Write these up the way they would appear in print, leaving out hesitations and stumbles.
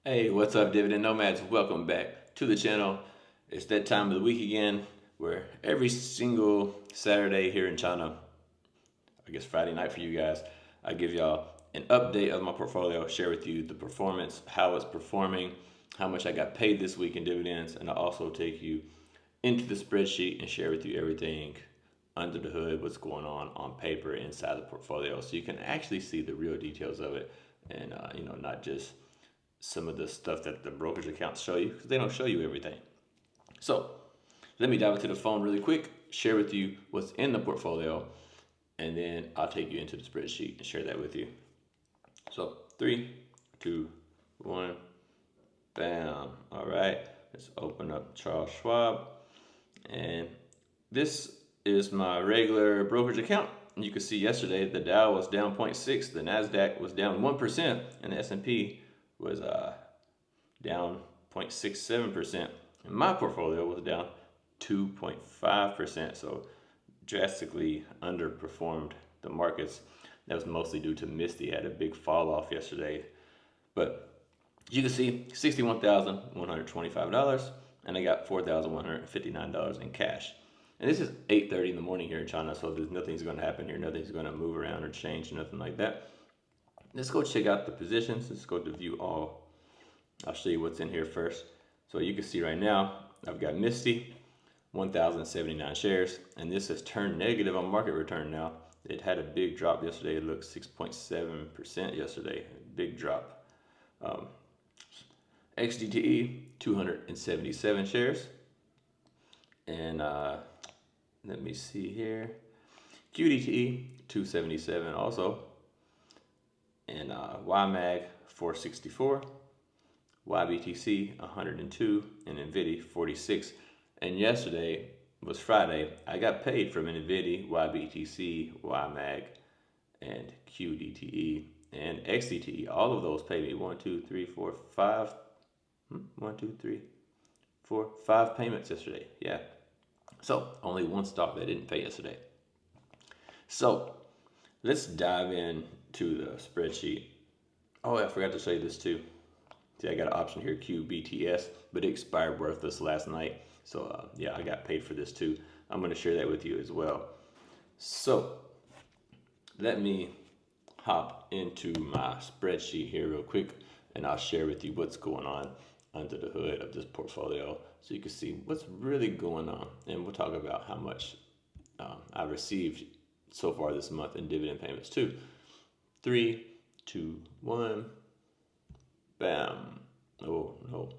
Hey, what's up, Dividend Nomads? Welcome back to the channel. It's that time of the week again where every single Saturday here in China, I guess Friday night for you guys, I give y'all an update of my portfolio, share with you the performance, how it's performing, how much I got paid this week in dividends, and I also take you into the spreadsheet and share with you everything under the hood, what's going on paper inside the portfolio, so you can actually see the real details of it, and not just some of the stuff that the brokerage accounts show you, because they don't show you everything. So let me dive into the phone really quick, share with you what's in the portfolio, and then I'll take you into the spreadsheet and share that with you. So 3, 2, 1, bam. All right, let's open up Charles Schwab. And this is my regular brokerage account. You can see yesterday the Dow was down 0.6, the NASDAQ was down 1%, and the S&P was down 0.67%. And my portfolio was down 2.5%, so drastically underperformed the markets. That was mostly due to Misty had a big fall off yesterday. But you can see $61,125, and I got $4,159 in cash. And this is 8:30 in the morning here in China, so nothing's going to happen here. Nothing's going to move around or change, nothing like that. Let's go check out the positions. Let's go to view all. I'll show you what's in here first. So you can see right now, I've got Misty, 1,079 shares, and this has turned negative on market return now. It had a big drop yesterday. It looked 6.7% yesterday, big drop. XDTE, 277 shares. And let me see here. QDTE, 277 also. And YMAG, 464. YBTC, 102. And NVIDIA, 46. And yesterday was Friday. I got paid from NVIDIA, YBTC, YMAG, and QDTE, and XDTE. All of those paid me 1, 2, 3, 4, 5. 1, 2, 3, 4, 5 payments yesterday. Yeah. So only one stock that didn't pay yesterday. So let's dive into the spreadsheet. Oh, I forgot to show you this too. See, I got an option here, QBTS, but it expired worthless last night. So yeah, I got paid for this too. I'm going to share that with you as well. So let me hop into my spreadsheet here real quick, and I'll share with you what's going on under the hood of this portfolio, so you can see what's really going on. And we'll talk about how much I received so far this month in dividend payments too. 3, 2, 1, bam. Oh no,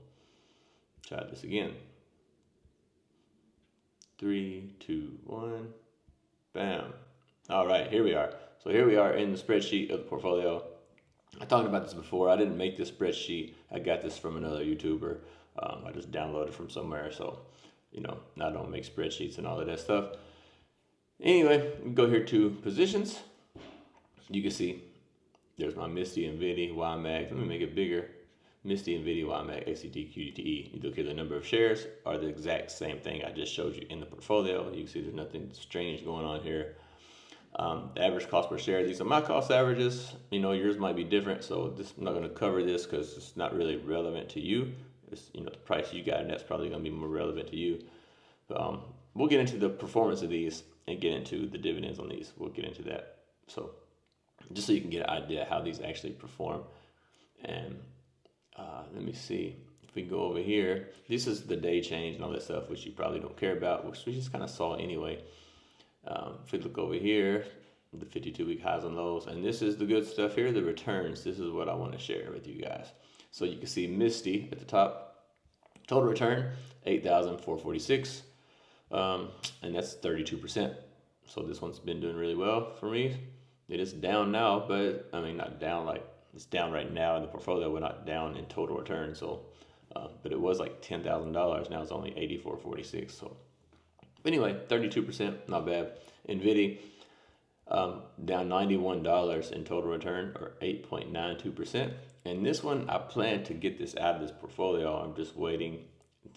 try this again. 3, 2, 1, bam. All right, here we are. So here we are in the spreadsheet of the portfolio. I talked about this before. I didn't make this spreadsheet. I got this from another YouTuber. I just downloaded it from somewhere. So, I don't make spreadsheets and all of that stuff. Anyway, we go here to positions. You can see there's my Misty, NVIDIA, YMAG. Let me make it bigger. Misty, NVIDIA, YMAG, XCT, QDTE. You look here, the number of shares are the exact same thing I just showed you in the portfolio. You can see there's nothing strange going on here. The average cost per share, these are my cost averages. Yours might be different, so I'm not going to cover this because it's not really relevant to you. It's the price you got, and that's probably going to be more relevant to you. But we'll get into the performance of these and get into the dividends on these. We'll get into that. So just so you can get an idea how these actually perform. And let me see. If we go over here, this is the day change and all that stuff, which you probably don't care about, which we just kind of saw anyway. If we look over here, the 52-week highs and lows, and this is the good stuff here, the returns. This is what I want to share with you guys. So you can see Misty at the top, total return 8,446, and that's 32%. So this one's been doing really well for me. It is down now, but not down like it's down right now in the portfolio. We're not down in total return. So, but it was like $10,000. Now it's only 84.46. So. Anyway, 32%, not bad. NVIDIA, down $91 in total return, or 8.92%. And this one, I plan to get this out of this portfolio. I'm just waiting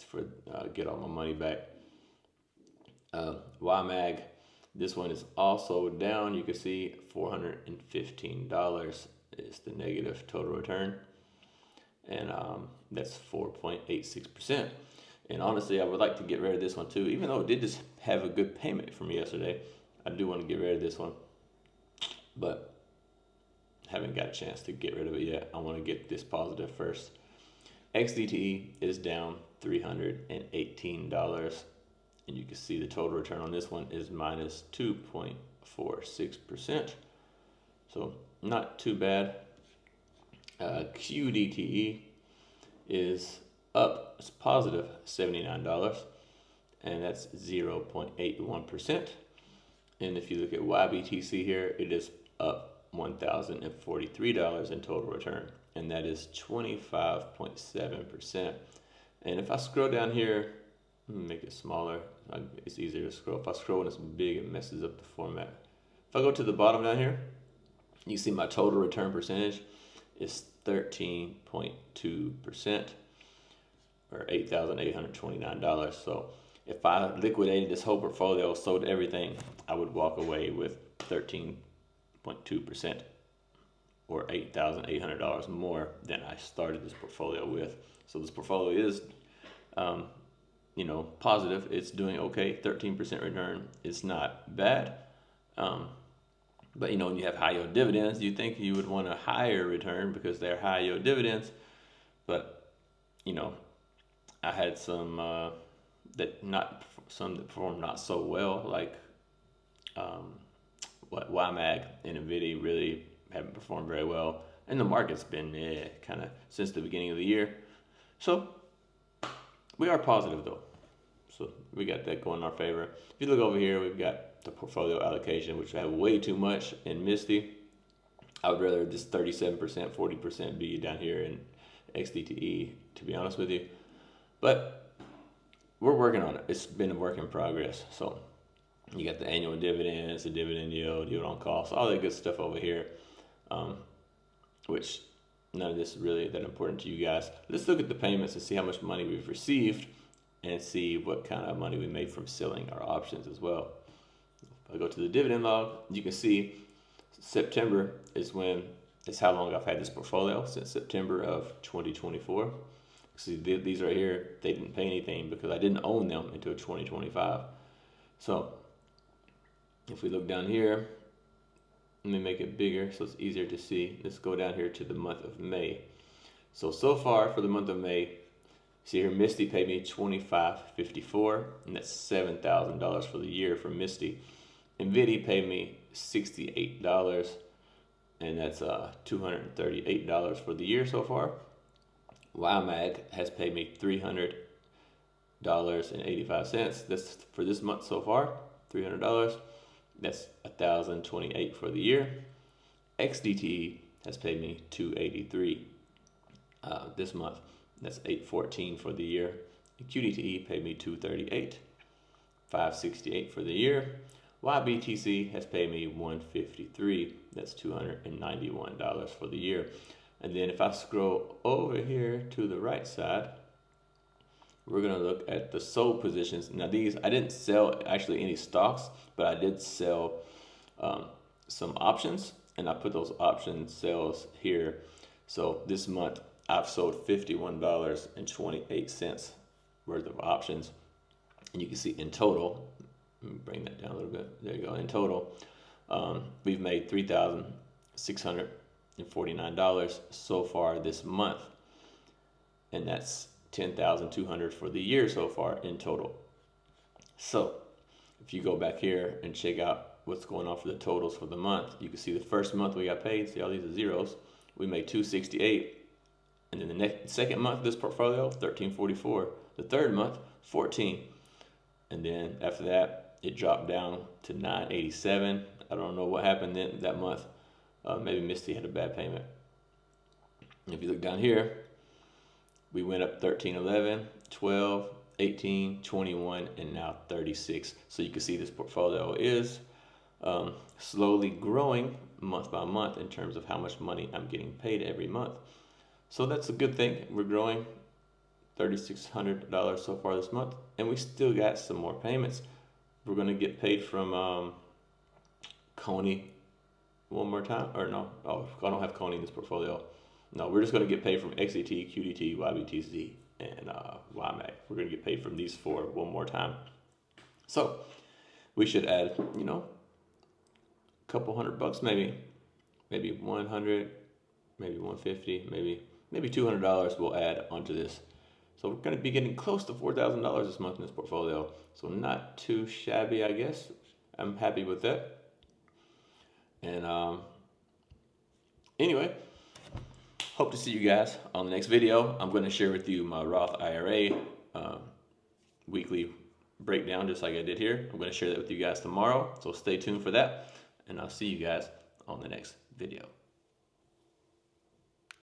for get all my money back. YMAG, this one is also down. You can see $415 is the negative total return. and that's 4.86%. And honestly, I would like to get rid of this one too, even though it did just have a good payment for me yesterday. I do want to get rid of this one, but haven't got a chance to get rid of it yet. I want to get this positive first. XDTE is down $318, and you can see the total return on this one is minus 2.46%. So not too bad. QDTE is up, it's positive $79, and that's 0.81%. And if you look at YBTC here, it is up $1,043 in total return, and that is 25.7%. And if I scroll down here, make it smaller, it's easier to scroll. If I scroll when it's big, it messes up the format. If I go to the bottom down here, you see my total return percentage is 13.2%, or $8,829. So if I liquidated this whole portfolio, sold everything, I would walk away with 13.2%, or $8,800 more than I started this portfolio with. So this portfolio is, positive. It's doing okay. 13% return is not bad. But when you have high yield dividends, you think you would want a higher return because they're high yield dividends. But I had some that performed not so well, like YMAG and Nvidia really haven't performed very well, and the market's been kind of since the beginning of the year. So we are positive though. So we got that going in our favor. If you look over here, we've got the portfolio allocation, which I have way too much in Misty. I would rather this 37%, 40% be down here in XDTE, to be honest with you. But we're working on it. It's been a work in progress. So you got the annual dividends, the dividend yield, yield on cost, all that good stuff over here, which none of this is really that important to you guys. Let's look at the payments and see how much money we've received and see what kind of money we made from selling our options as well. If I go to the dividend log, you can see September is how long I've had this portfolio, since September of 2024. See, these right here, they didn't pay anything because I didn't own them until 2025. So if we look down here, let me make it bigger so it's easier to see. Let's go down here to the month of May. So far for the month of May, see here, Misty paid me $25.54, and that's $7,000 for the year for Misty. Nvidia paid me $68, and that's $238 for the year so far. YMAG has paid me $300.85. That's for this month so far, $300. That's $1,028 for the year. XDTE has paid me $283 this month. That's $814 for the year. QDTE paid me $238, $568 for the year. YBTC has paid me $153. That's $291 for the year. And then if I scroll over here to the right side, we're going to look at the sold positions. Now these, I didn't sell actually any stocks, but I did sell some options, and I put those option sales here. So this month I've sold $51.28 worth of options. And you can see in total, let me bring that down a little bit. There you go. In total, we've made $3,649 so far this month. And that's $10,200 for the year so far in total. So if you go back here and check out what's going on for the totals for the month, you can see the first month we got paid. See all these are zeros. We made $268. And then the second month of this portfolio, $13.44. The third month, $14. And then after that, it dropped down to $9.87. I don't know what happened then that month. Maybe Misty had a bad payment. If you look down here, we went up 13.11, 12, 18, 21, and now 36. So you can see this portfolio is slowly growing month by month in terms of how much money I'm getting paid every month. So that's a good thing. We're growing $3,600 so far this month, and we still got some more payments. We're going to get paid from Coney one more time, or no, I don't have Coney in this portfolio. No, we're just going to get paid from XET, QDT, YBTC, and YMAC. We're going to get paid from these four one more time. So we should add, you know, a couple $100 maybe 100, maybe 150, maybe $200 we'll add onto this. So we're going to be getting close to $4,000 this month in this portfolio. So not too shabby, I guess. I'm happy with that. And anyway, hope to see you guys on the next video. I'm going to share with you my Roth IRA weekly breakdown, just like I did here. I'm going to share that with you guys tomorrow. So stay tuned for that. And I'll see you guys on the next video.